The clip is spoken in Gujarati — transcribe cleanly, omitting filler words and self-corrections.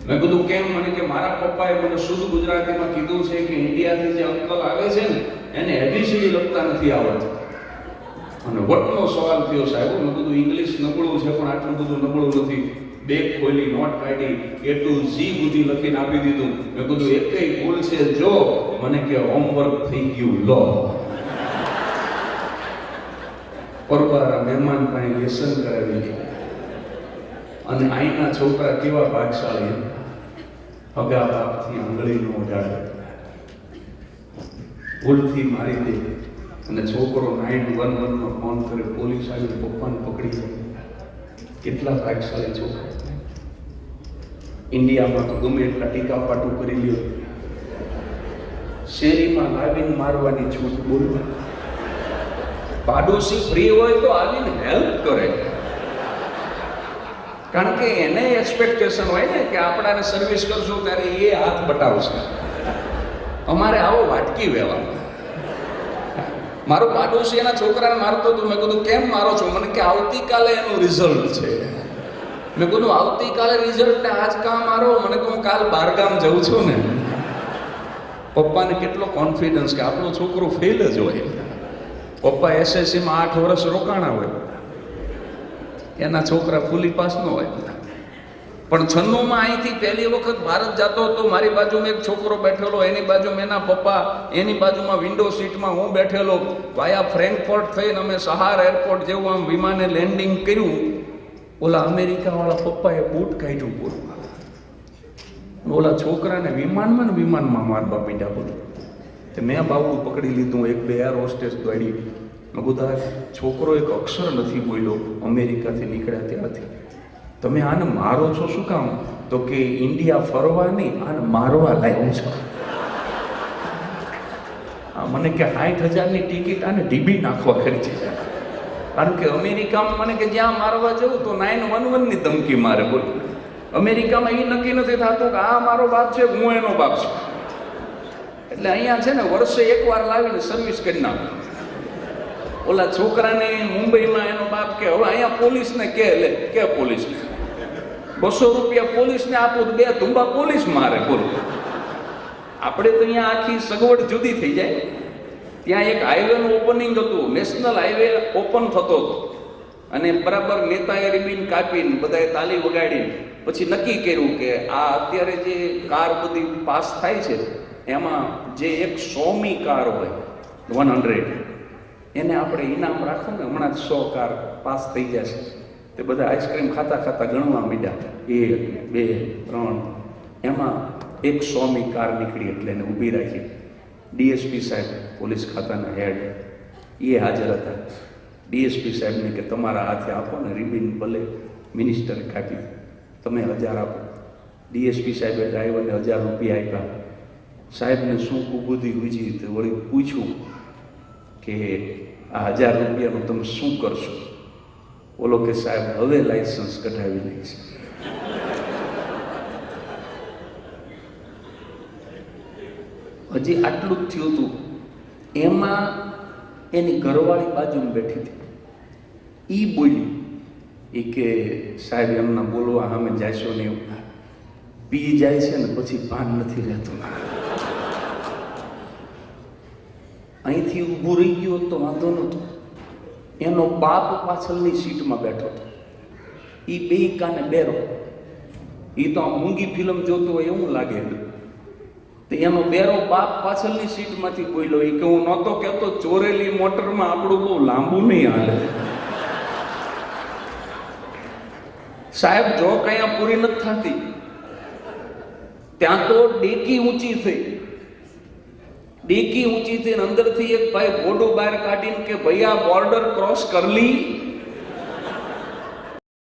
મેં કીધું કેમ? મને કે મારા પપ્પાએ મને શુદ્ધ ગુજરાતીમાં કીધું છે કે ઇન્ડિયાથી જે અંકલ આવે છે ને એને એબીસીડી લખતા નથી આવડતું. અને વટનો સવાલ થયો સાહેબ. મેં કીધું ઇંગ્લિશ નબળું છે પણ આટલું બધું નબળું નથી. બેગ ખોલી નોટ કાઢી A to Z સુધી લખીને આપી દીધું. મેં કીધું એકેય ભૂલ છે જો? મને કે હોમવર્ક થઈ ગયું લો. પરબારા મહેમાન પાસે લેસન કરાવી ગયા. અને અહીંના છોકરા કેવા ભાગશાળી, હગા બાપથી આંગળી નો ઉડાડે, ભૂલથી મારી દે અને છોકરો 911 માં ફોન કરે, પોલીસ આવી પપ્પાને પકડી જાય. કેટલા ભાગશાળી છોકરા. ઇન્ડિયામાં તો ગમે એટલા ટીકા પાટું કરી લ્યો, શેરીમાં લાવીને મારવાની છૂટ. બોલવા પાડોશી ફ્રી હોય તો આવીને હેલ્પ કરે, કારણ કે એને એક્સપેક્ટેશન હોય ને કે આપણાને સર્વિસ કરશું ત્યારે એ હાથ બટાવશે. અમારે આવો વાટકી વ્યવહાર. મારો પાડોશી એના છોકરાને મારતો હતો. મેં કીધું કેમ મારો છો? મને કે આવતીકાલે એનું રિઝલ્ટ છે. મેં કીધું આવતીકાલે રિઝલ્ટ ને આજ કામ મારો? મને કહું કાલ બહારગામ જઉં છું ને. પપ્પાને કેટલો કોન્ફિડન્સ કે આપણો છોકરો ફેલ જ હોય. પપ્પા એસએસસીમાં 8 વર્ષ રોકાણા હોય, એના છોકરા ફૂલી પાસ ન હોય. પણ 96માં અહીંથી પહેલી વખત ભારત જતો હતો. મારી બાજુમાં એક છોકરો બેઠેલો, એની બાજુમાં એના પપ્પા, એની બાજુમાં વિન્ડો સીટમાં હું બેઠેલો. વાયા ફ્રેન્કફર્ટ થઈને અમે સહાર એરપોર્ટ જેવું આમ વિમાને લેન્ડિંગ કર્યું. ઓલા અમેરિકાવાળા પપ્પાએ બૂટ કાઢ્યું પૂરું. ઓલા છોકરાને વિમાનમાં મારવા માંડ્યા. બોલું તે મેં બાવડું પકડી લીધું. 1-2 એર હોસ્ટેસ દોડી. મેં કીધું છોકરો એક અક્ષર નથી બોલ્યો અમેરિકાથી નીકળ્યા ત્યારથી. તમે આને મારો છો શું કામ? તો કે ઇન્ડિયા ફરવા નહીં, આને મારવા લાવ્યો છો. મને કે 60,000ની ટિકિટ આને ડીબી નાખવા ખર્ચી જાય. કારણ કે અમેરિકામાં મને કે જ્યાં મારવા જવું તો 911ની ધમકી મારે. બોલો અમેરિકામાં એ નક્કી નથી થતું કે આ મારો બાપ છે, હું એનો બાપ છું. એટલે અહીંયા છે ને વર્ષે એકવાર લાવીને સર્વિસ કરી નાખો. ઓલા છોકરાને મુંબઈમાં એનો બાપ કે હવે અહીંયા પોલીસને કે પોલીસને 200 રૂપિયા પોલીસને આપો તો 2 ધુંબા પોલીસ મારે. બોલો આપણે તો અહીંયા આખી સગવડ જુદી થઈ જાય. ત્યાં એક હાઈવેનું ઓપનિંગ હતું, નેશનલ હાઈવે ઓપન થતો હતો અને બરાબર નેતાએ રિબિન કાપીને બધાએ તાલી વગાડીને પછી નક્કી કર્યું કે આ અત્યારે જે કાર બધી પાસ થાય છે એમાં જે એક 100મી કાર હોય 100 એને આપણે ઇનામ રાખો ને. હમણાં જ 100 કાર પાસ થઈ જશે. તે બધા આઈસ્ક્રીમ ખાતા ખાતા ગણવા માંડ્યા. 1, 2, 3. એમાં એક 100મી કાર નીકળી એટલે એને ઊભી રાખી. ડીએસપી સાહેબ, પોલીસ ખાતાના હેડ, એ હાજર હતા. ડીએસપી સાહેબને કે તમારા હાથે આપો ને રિબિન, ભલે મિનિસ્ટરે કાપી, તમે 1000 આપો. ડીએસપી સાહેબે ડ્રાઈવરને 1000 રૂપિયા આપ્યા. સાહેબને શું કુબુદ્ધિ ગુજી તો વળી પૂછ્યું કે આ 1000 રૂપિયાનું તમે શું કરશો? બોલો કે સાહેબ હવે લાયસન્સ કઢાવી લઈશ. હજી આટલું જ થયું હતું. એમાં એની ઘરવાળી બાજુમાં બેઠી હતી. એ બોલી એ કે સાહેબ એમના બોલવા સામે જાશો ને, એવું પી જાય છે ને પછી ભાન નથી રહેતું. અહીંથી ઊભું રહી ગયો તો વાંધો નહોતો. એનો બાપ પાછળની સીટમાં બેઠો હતો. એ 2 કાને બેરો. એ તો આ મૂંગી ફિલ્મ જોતો હોય એવું લાગે. તો એનો બેરો બાપ પાછળની સીટમાંથી બોલ્યો એ કે હું નહોતો કહેતો ચોરેલી મોટરમાં આપણું બહુ લાંબુ નહીં હાલે. સાહેબ જો કયા પૂરી નથી થતી ત્યાં તો ડેકી ઊંચી થઈ. ડેકી ઊંચી થઈને અંદરથી એક ભાઈ ઘોડું બહાર કાઢીને કે ભૈયા બોર્ડર ક્રોસ કર લી.